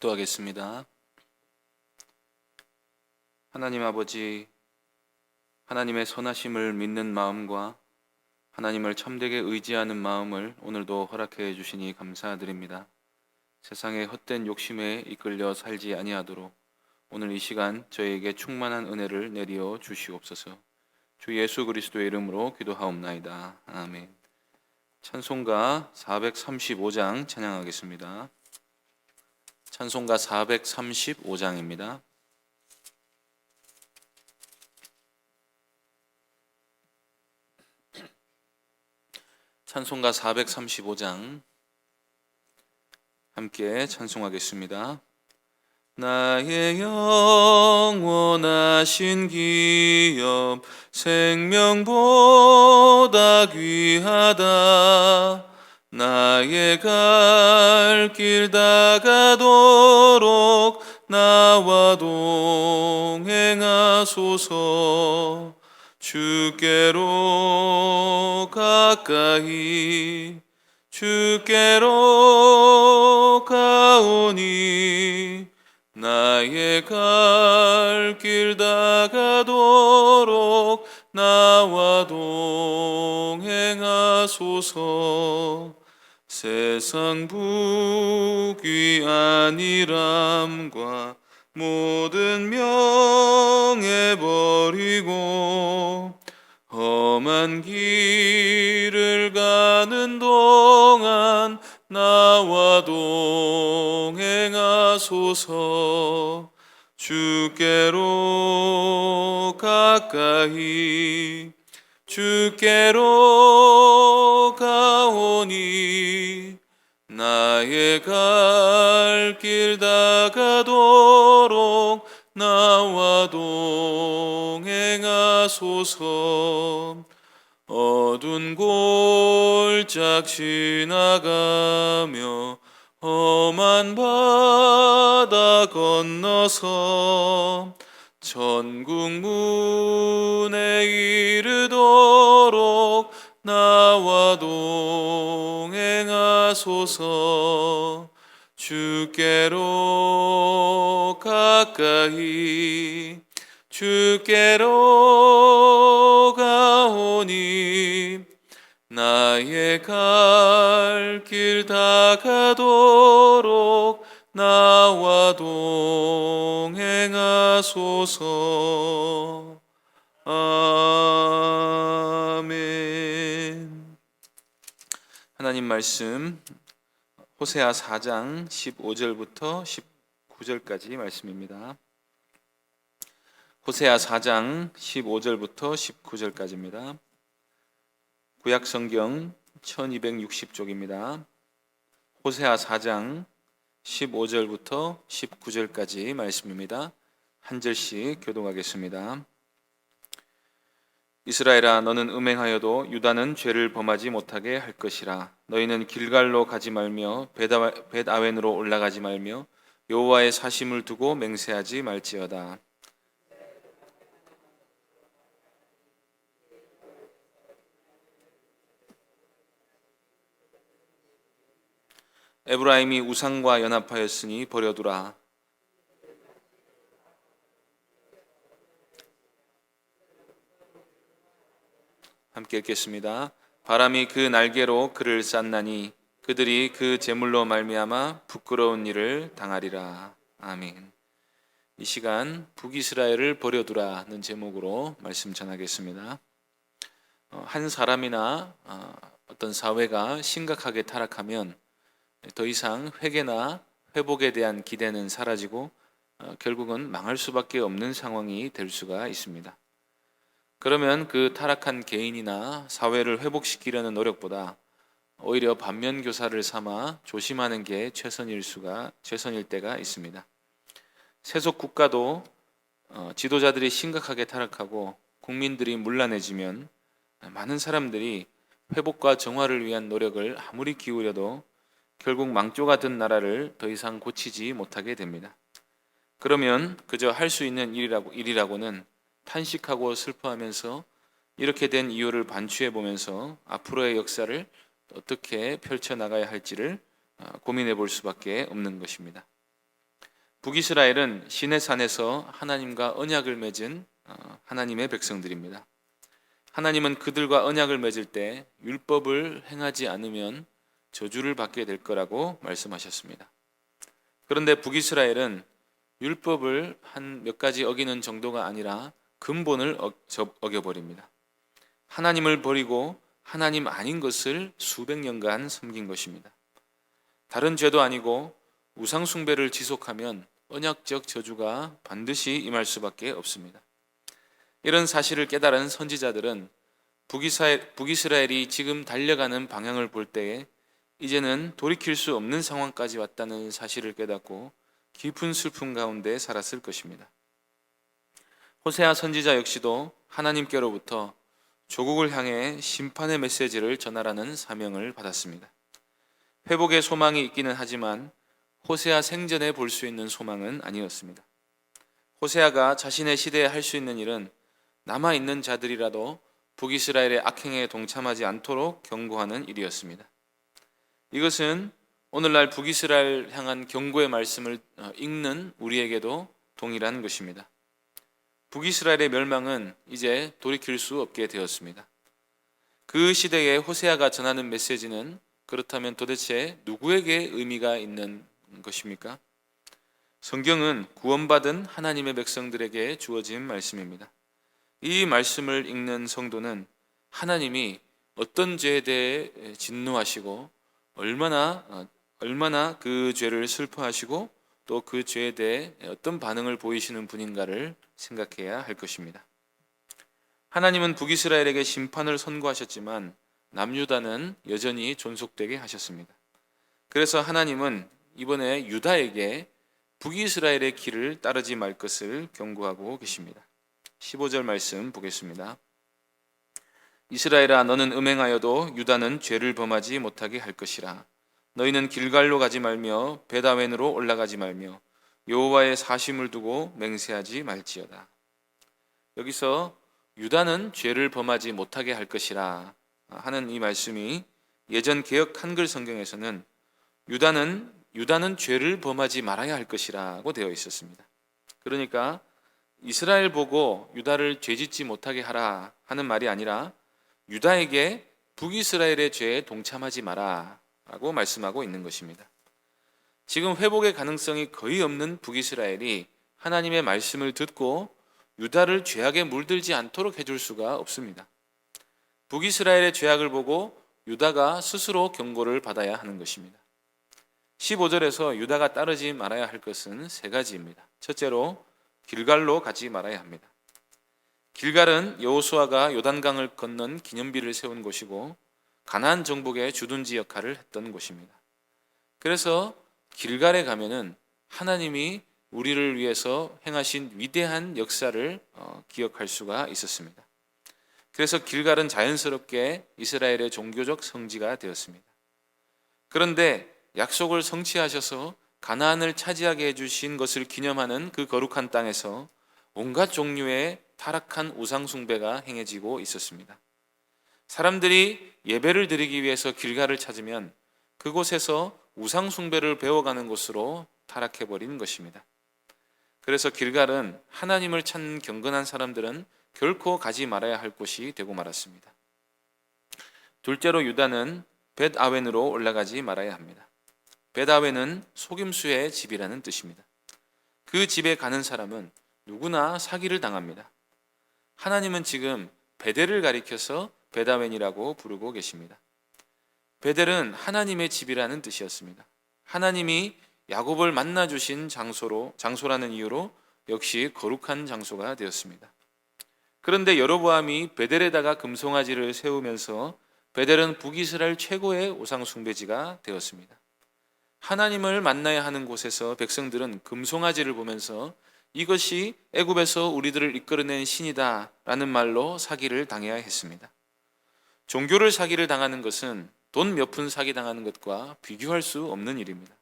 기도하겠습니다. 하나님 아버지, 하나님의 선하심을 믿는 마음과 하나님을 참되게 의지하는 마음을 오늘도 허락해 주시니 감사드립니다. 세상의 헛된 욕심에 이끌려 살지 아니하도록 오늘 이 시간 저희에게 충만한 은혜를 내리어 주시옵소서. 주 예수 그리스도의 이름으로 기도하옵나이다. 아멘. 찬송가 435장 찬양하겠습니다. 찬송가 435장입니다. 찬송가 435장 함께 찬송하겠습니다. 나의 영원하신 기업 생명보다 귀하다. 나의 갈 길 다가도록 나와 동행하소서. 주께로 가까이 주께로 가오니 나의 갈 길 다가도록 나와 동행하소서. 세상 부귀 안일함과 모든 명예 버리고 험한 길을 가는 동안 나와 동행하소서. 주께로 가까이 주께로 가오니 나의 갈 길 다가도록 나와 동행하소서. 어두운 골짝 지나가며 험한 바다 건너서 천국 문에 이르도록 나와 동행하소서. 주께로 가까이 주께로 가오니 나의 갈 길 다가도록 나와 동행하소서. 아멘. 하나님 말씀 호세아 4장 15절부터 19절까지 말씀입니다. 호세아 4장 15절부터 19절까지입니다. 구약성경 1260쪽입니다. 호세아 4장 15절부터 19절까지 말씀입니다. 한 절씩 교독하겠습니다. 이스라엘아, 너는 음행하여도 유다는 죄를 범하지 못하게 할 것이라. 너희는 길갈로 가지 말며 벳아웬으로 올라가지 말며 여호와의 사심을 두고 맹세하지 말지어다. 에브라임이 우상과 연합하였으니 버려두라. 함께 읽겠습니다. 바람이 그 날개로 그를 쌌나니 그들이 그 제물로 말미암아 부끄러운 일을 당하리라. 아멘. 이 시간 북이스라엘을 버려두라는 제목으로 말씀 전하겠습니다. 한 사람이나 어떤 사회가 심각하게 타락하면 더 이상 회개나 회복에 대한 기대는 사라지고 결국은 망할 수밖에 없는 상황이 될 수가 있습니다. 그러면 그 타락한 개인이나 사회를 회복시키려는 노력보다 오히려 반면교사를 삼아 조심하는 게 최선일 때가 있습니다. 세속 국가도 지도자들이 심각하게 타락하고 국민들이 문란해지면 많은 사람들이 회복과 정화를 위한 노력을 아무리 기울여도 결국 망조가 든 나라를 더 이상 고치지 못하게 됩니다. 그러면 그저 할 수 있는 일이라고는 탄식하고 슬퍼하면서 이렇게 된 이유를 반추해 보면서 앞으로의 역사를 어떻게 펼쳐나가야 할지를 고민해 볼 수밖에 없는 것입니다. 북이스라엘은 시내산에서 하나님과 언약을 맺은 하나님의 백성들입니다. 하나님은 그들과 언약을 맺을 때 율법을 행하지 않으면 저주를 받게 될 거라고 말씀하셨습니다. 그런데 북이스라엘은 율법을 한 몇 가지 어기는 정도가 아니라 근본을 어겨버립니다. 하나님을 버리고 하나님 아닌 것을 수백 년간 섬긴 것입니다. 다른 죄도 아니고 우상 숭배를 지속하면 언약적 저주가 반드시 임할 수밖에 없습니다. 이런 사실을 깨달은 선지자들은 북이스라엘이 지금 달려가는 방향을 볼 때에 이제는 돌이킬 수 없는 상황까지 왔다는 사실을 깨닫고 깊은 슬픔 가운데 살았을 것입니다. 호세아 선지자 역시도 하나님께로부터 조국을 향해 심판의 메시지를 전하라는 사명을 받았습니다. 회복의 소망이 있기는 하지만 호세아 생전에 볼 수 있는 소망은 아니었습니다. 호세아가 자신의 시대에 할 수 있는 일은 남아있는 자들이라도 북이스라엘의 악행에 동참하지 않도록 경고하는 일이었습니다. 이것은 오늘날 북이스라엘 향한 경고의 말씀을 읽는 우리에게도 동일한 것입니다. 북이스라엘의 멸망은 이제 돌이킬 수 없게 되었습니다. 그 시대에 호세아가 전하는 메시지는 그렇다면 도대체 누구에게 의미가 있는 것입니까? 성경은 구원받은 하나님의 백성들에게 주어진 말씀입니다. 이 말씀을 읽는 성도는 하나님이 어떤 죄에 대해 진노하시고 얼마나 그 죄를 슬퍼하시고 또 그 죄에 대해 어떤 반응을 보이시는 분인가를 생각해야 할 것입니다. 하나님은 북이스라엘에게 심판을 선고하셨지만 남유다는 여전히 존속되게 하셨습니다. 그래서 하나님은 이번에 유다에게 북이스라엘의 길을 따르지 말 것을 경고하고 계십니다. 15절 말씀 보겠습니다. 이스라엘아, 너는 음행하여도 유다는 죄를 범하지 못하게 할 것이라. 너희는 길갈로 가지 말며 벳아웬으로 올라가지 말며 여호와의 사심을 두고 맹세하지 말지어다. 여기서 유다는 죄를 범하지 못하게 할 것이라 하는 이 말씀이 예전 개역 한글 성경에서는 유다는 죄를 범하지 말아야 할 것이라고 되어 있었습니다. 그러니까 이스라엘 보고 유다를 죄짓지 못하게 하라 하는 말이 아니라 유다에게 북이스라엘의 죄에 동참하지 마라 라고 말씀하고 있는 것입니다. 지금 회복의 가능성이 거의 없는 북이스라엘이 하나님의 말씀을 듣고 유다를 죄악에 물들지 않도록 해줄 수가 없습니다. 북이스라엘의 죄악을 보고 유다가 스스로 경고를 받아야 하는 것입니다. 15절에서 유다가 따르지 말아야 할 것은 세 가지입니다. 첫째로 길갈로 가지 말아야 합니다. 길갈은 여호수아가 요단강을 건넌 기념비를 세운 곳이고 가나안 정복의 주둔지 역할을 했던 곳입니다. 그래서 길갈에 가면은 하나님이 우리를 위해서 행하신 위대한 역사를 기억할 수가 있었습니다. 그래서 길갈은 자연스럽게 이스라엘의 종교적 성지가 되었습니다. 그런데 약속을 성취하셔서 가나안을 차지하게 해주신 것을 기념하는 그 거룩한 땅에서 온갖 종류의 타락한 우상 숭배가 행해지고 있었습니다. 사람들이 예배를 드리기 위해서 길갈을 찾으면 그곳에서 우상 숭배를 배워가는 곳으로 타락해버린 것입니다. 그래서 길갈은 하나님을 찾는 경건한 사람들은 결코 가지 말아야 할 곳이 되고 말았습니다. 둘째로 유다는 벳아웬으로 올라가지 말아야 합니다. 벳아웬은 속임수의 집이라는 뜻입니다. 그 집에 가는 사람은 누구나 사기를 당합니다. 하나님은 지금 베델을 가리켜서 벳아웬이라고 부르고 계십니다. 베델은 하나님의 집이라는 뜻이었습니다. 하나님이 야곱을 만나 주신 장소라는 이유로 역시 거룩한 장소가 되었습니다. 그런데 여로보암이 베델에다가 금송아지를 세우면서 베델은 북이스라엘 최고의 우상 숭배지가 되었습니다. 하나님을 만나야 하는 곳에서 백성들은 금송아지를 보면서 이것이 애굽에서 우리들을 이끌어낸 신이다 라는 말로 사기를 당해야 했습니다. 종교를 사기를 당하는 것은 돈 몇 푼 사기 당하는 것과 비교할 수 없는 일입니다.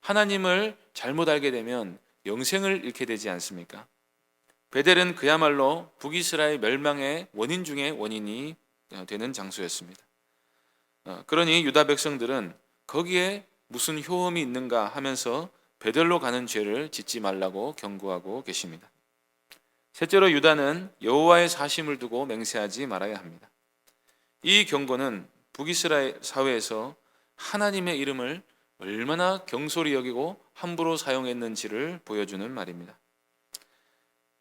하나님을 잘못 알게 되면 영생을 잃게 되지 않습니까? 베델은 그야말로 북이스라엘 멸망의 원인 중에 원인이 되는 장소였습니다. 그러니 유다 백성들은 거기에 무슨 효험이 있는가 하면서 베델로 가는 죄를 짓지 말라고 경고하고 계십니다. 셋째로 유다는 여호와의 사심을 두고 맹세하지 말아야 합니다. 이 경고는 북이스라엘 사회에서 하나님의 이름을 얼마나 경솔히 여기고 함부로 사용했는지를 보여주는 말입니다.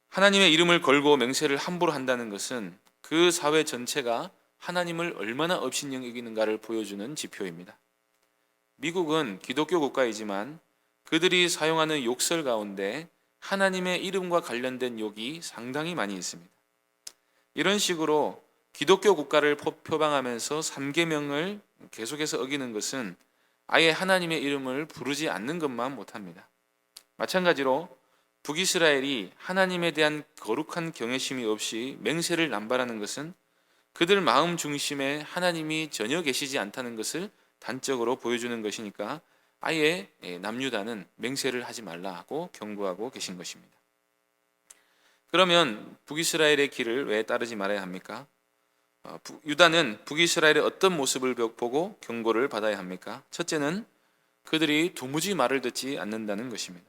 하나님의 이름을 걸고 맹세를 함부로 한다는 것은 그 사회 전체가 하나님을 얼마나 업신여 여기는가를 보여주는 지표입니다. 미국은 기독교 국가이지만 그들이 사용하는 욕설 가운데 하나님의 이름과 관련된 욕이 상당히 많이 있습니다. 이런 식으로 기독교 국가를 표방하면서 3계명을 계속해서 어기는 것은 아예 하나님의 이름을 부르지 않는 것만 못합니다. 마찬가지로 북이스라엘이 하나님에 대한 거룩한 경외심이 없이 맹세를 남발하는 것은 그들 마음 중심에 하나님이 전혀 계시지 않다는 것을 단적으로 보여주는 것이니까 아예 남유다는 맹세를 하지 말라고 경고하고 계신 것입니다. 그러면 북이스라엘의 길을 왜 따르지 말아야 합니까? 유다는 북이스라엘의 어떤 모습을 보고 경고를 받아야 합니까? 첫째는 그들이 도무지 말을 듣지 않는다는 것입니다.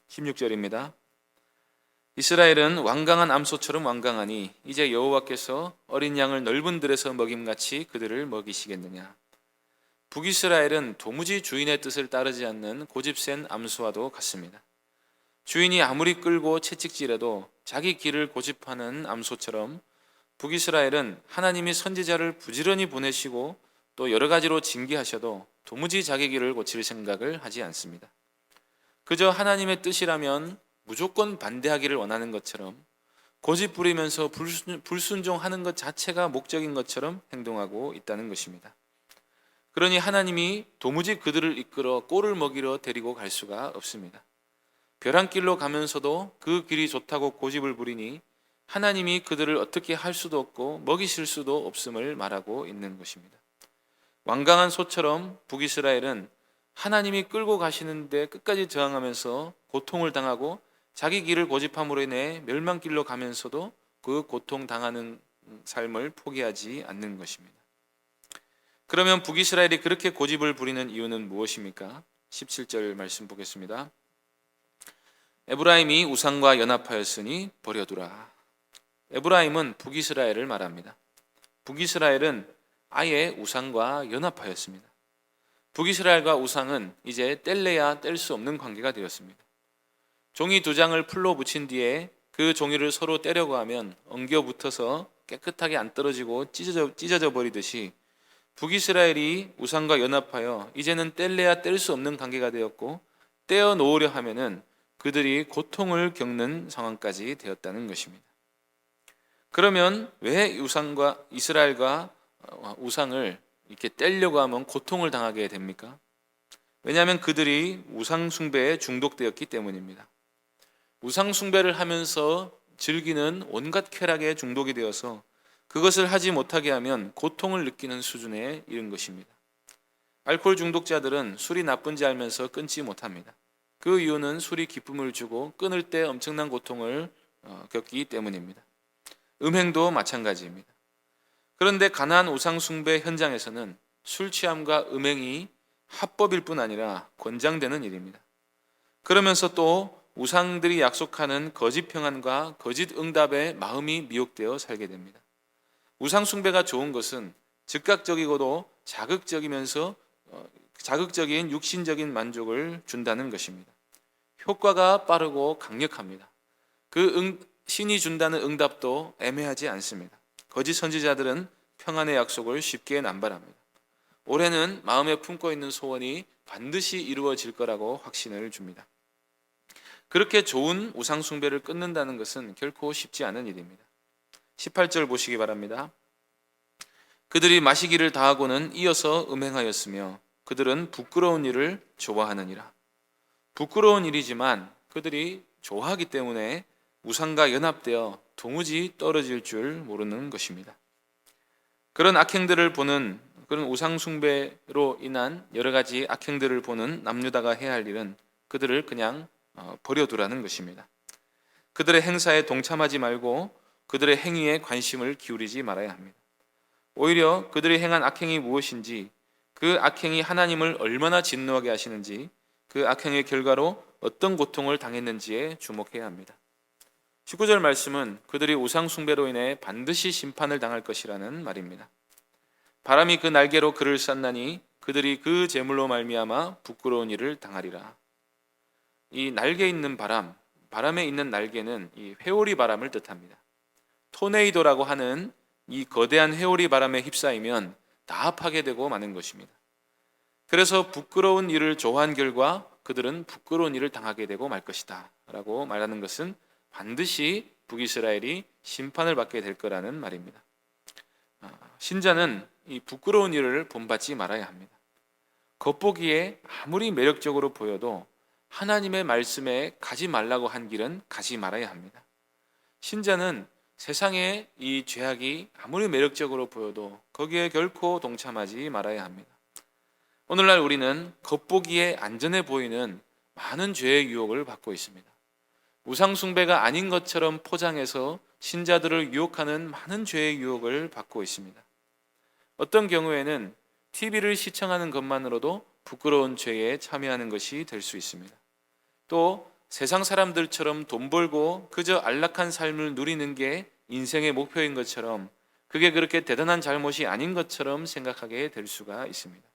16절입니다. 이스라엘은 완강한 암소처럼 완강하니 이제 여호와께서 어린 양을 넓은 들에서 먹임같이 그들을 먹이시겠느냐. 북이스라엘은 도무지 주인의 뜻을 따르지 않는 고집센 암소와도 같습니다. 주인이 아무리 끌고 채찍질해도 자기 길을 고집하는 암소처럼 북이스라엘은 하나님이 선지자를 부지런히 보내시고 또 여러 가지로 징계하셔도 도무지 자기 길을 고칠 생각을 하지 않습니다. 그저 하나님의 뜻이라면 무조건 반대하기를 원하는 것처럼 고집 부리면서 불순종하는 것 자체가 목적인 것처럼 행동하고 있다는 것입니다. 그러니 하나님이 도무지 그들을 이끌어 꼴을 먹이러 데리고 갈 수가 없습니다. 벼랑 길로 가면서도 그 길이 좋다고 고집을 부리니 하나님이 그들을 어떻게 할 수도 없고 먹이실 수도 없음을 말하고 있는 것입니다. 완강한 소처럼 북이스라엘은 하나님이 끌고 가시는데 끝까지 저항하면서 고통을 당하고 자기 길을 고집함으로 인해 멸망길로 가면서도 그 고통당하는 삶을 포기하지 않는 것입니다. 그러면 북이스라엘이 그렇게 고집을 부리는 이유는 무엇입니까? 17절 말씀 보겠습니다. 에브라임이 우상과 연합하였으니 버려두라. 에브라임은 북이스라엘을 말합니다. 북이스라엘은 아예 우상과 연합하였습니다. 북이스라엘과 우상은 이제 뗄래야 뗄 수 없는 관계가 되었습니다. 종이 2장을 풀로 붙인 뒤에 그 종이를 서로 떼려고 하면 엉겨 붙어서 깨끗하게 안 떨어지고 찢어져 버리듯이 북이스라엘이 우상과 연합하여 이제는 뗄래야 뗄 수 없는 관계가 되었고 떼어 놓으려 하면은 그들이 고통을 겪는 상황까지 되었다는 것입니다. 그러면 왜 이스라엘과 우상을 이렇게 떼려고 하면 고통을 당하게 됩니까? 왜냐하면 그들이 우상 숭배에 중독되었기 때문입니다. 우상 숭배를 하면서 즐기는 온갖 쾌락에 중독이 되어서 그것을 하지 못하게 하면 고통을 느끼는 수준에 이른 것입니다. 알코올 중독자들은 술이 나쁜지 알면서 끊지 못합니다. 그 이유는 술이 기쁨을 주고 끊을 때 엄청난 고통을 겪기 때문입니다. 음행도 마찬가지입니다. 그런데 가나안 우상 숭배 현장에서는 술 취함과 음행이 합법일 뿐 아니라 권장되는 일입니다. 그러면서 또 우상들이 약속하는 거짓 평안과 거짓 응답에 마음이 미혹되어 살게 됩니다. 우상 숭배가 좋은 것은 즉각적이고도 자극적인 육신적인 만족을 준다는 것입니다. 효과가 빠르고 강력합니다. 신이 준다는 응답도 애매하지 않습니다. 거짓 선지자들은 평안의 약속을 쉽게 남발합니다. 올해는 마음에 품고 있는 소원이 반드시 이루어질 거라고 확신을 줍니다. 그렇게 좋은 우상 숭배를 끊는다는 것은 결코 쉽지 않은 일입니다. 18절 보시기 바랍니다. 그들이 마시기를 다하고는 이어서 음행하였으며 그들은 부끄러운 일을 좋아하느니라. 부끄러운 일이지만 그들이 좋아하기 때문에 우상과 연합되어 도무지 떨어질 줄 모르는 것입니다. 그런 우상 숭배로 인한 여러 가지 악행들을 보는 남유다가 해야 할 일은 그들을 그냥 버려두라는 것입니다. 그들의 행사에 동참하지 말고 그들의 행위에 관심을 기울이지 말아야 합니다. 오히려 그들이 행한 악행이 무엇인지, 그 악행이 하나님을 얼마나 진노하게 하시는지, 그 악행의 결과로 어떤 고통을 당했는지에 주목해야 합니다. 19절 말씀은 그들이 우상 숭배로 인해 반드시 심판을 당할 것이라는 말입니다. 바람이 그 날개로 그를 쌌나니 그들이 그 재물로 말미암아 부끄러운 일을 당하리라. 이 날개 있는 바람, 바람에 있는 날개는 이 회오리 바람을 뜻합니다. 토네이도라고 하는 이 거대한 회오리 바람에 휩싸이면 다 파괴되고 마는 것입니다. 그래서 부끄러운 일을 좋아한 결과 그들은 부끄러운 일을 당하게 되고 말 것이다 라고 말하는 것은 반드시 북이스라엘이 심판을 받게 될 거라는 말입니다. 신자는 이 부끄러운 일을 본받지 말아야 합니다. 겉보기에 아무리 매력적으로 보여도 하나님의 말씀에 가지 말라고 한 길은 가지 말아야 합니다. 신자는 세상에 이 죄악이 아무리 매력적으로 보여도 거기에 결코 동참하지 말아야 합니다. 오늘날 우리는 겉보기에 안전해 보이는 많은 죄의 유혹을 받고 있습니다. 우상 숭배가 아닌 것처럼 포장해서 신자들을 유혹하는 많은 죄의 유혹을 받고 있습니다. 어떤 경우에는 TV를 시청하는 것만으로도 부끄러운 죄에 참여하는 것이 될 수 있습니다. 또 세상 사람들처럼 돈 벌고 그저 안락한 삶을 누리는 게 인생의 목표인 것처럼 그게 그렇게 대단한 잘못이 아닌 것처럼 생각하게 될 수가 있습니다.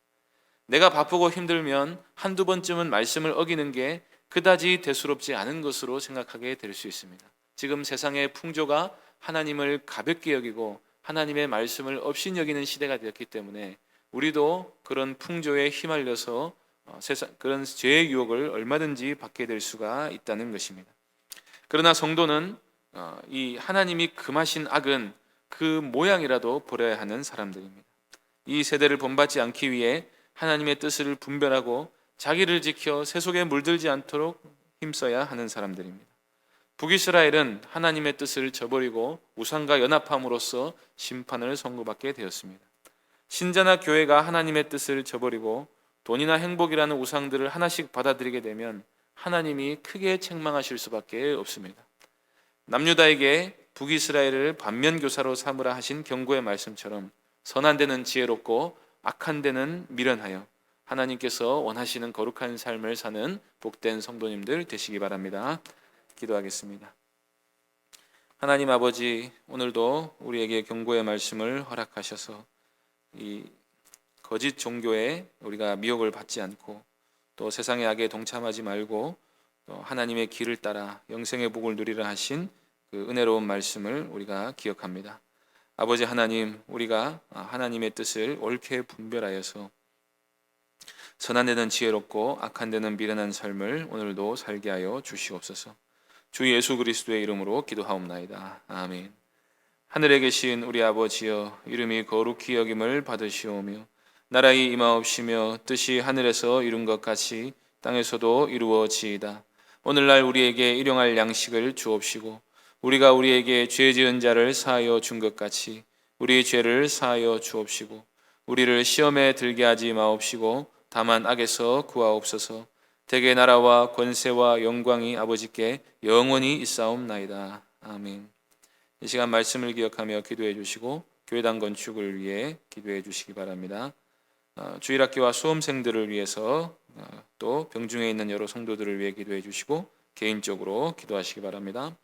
내가 바쁘고 힘들면 한두 번쯤은 말씀을 어기는 게 그다지 대수롭지 않은 것으로 생각하게 될 수 있습니다. 지금 세상의 풍조가 하나님을 가볍게 여기고 하나님의 말씀을 업신여기는 시대가 되었기 때문에 우리도 그런 풍조에 휘말려서 그런 죄의 유혹을 얼마든지 받게 될 수가 있다는 것입니다. 그러나 성도는 이 하나님이 금하신 악은 그 모양이라도 버려야 하는 사람들입니다. 이 세대를 본받지 않기 위해 하나님의 뜻을 분별하고 자기를 지켜 세속에 물들지 않도록 힘써야 하는 사람들입니다. 북이스라엘은 하나님의 뜻을 저버리고 우상과 연합함으로써 심판을 선고받게 되었습니다. 신자나 교회가 하나님의 뜻을 저버리고 돈이나 행복이라는 우상들을 하나씩 받아들이게 되면 하나님이 크게 책망하실 수밖에 없습니다. 남유다에게 북이스라엘을 반면교사로 삼으라 하신 경고의 말씀처럼 선한 데는 지혜롭고 악한 데는 미련하여 하나님께서 원하시는 거룩한 삶을 사는 복된 성도님들 되시기 바랍니다. 기도하겠습니다. 하나님 아버지, 오늘도 우리에게 경고의 말씀을 허락하셔서 이 거짓 종교에 우리가 미혹을 받지 않고 또 세상의 악에 동참하지 말고 또 하나님의 길을 따라 영생의 복을 누리라 하신 그 은혜로운 말씀을 우리가 기억합니다. 아버지 하나님, 우리가 하나님의 뜻을 옳게 분별하여서 선한 데는 지혜롭고 악한 데는 미련한 삶을 오늘도 살게 하여 주시옵소서. 주 예수 그리스도의 이름으로 기도하옵나이다. 아멘. 하늘에 계신 우리 아버지여, 이름이 거룩히 여김을 받으시오며 나라의 임하옵시며 뜻이 하늘에서 이룬 것 같이 땅에서도 이루어지이다. 오늘날 우리에게 일용할 양식을 주옵시고 우리가 우리에게 죄 지은 자를 사하여 준 것 같이 우리의 죄를 사하여 주옵시고 우리를 시험에 들게 하지 마옵시고 다만 악에서 구하옵소서. 대개 나라와 권세와 영광이 아버지께 영원히 있사옵나이다. 아멘. 이 시간 말씀을 기억하며 기도해 주시고 교회당 건축을 위해 기도해 주시기 바랍니다. 주일학교와 수험생들을 위해서 또 병중에 있는 여러 성도들을 위해 기도해 주시고 개인적으로 기도하시기 바랍니다.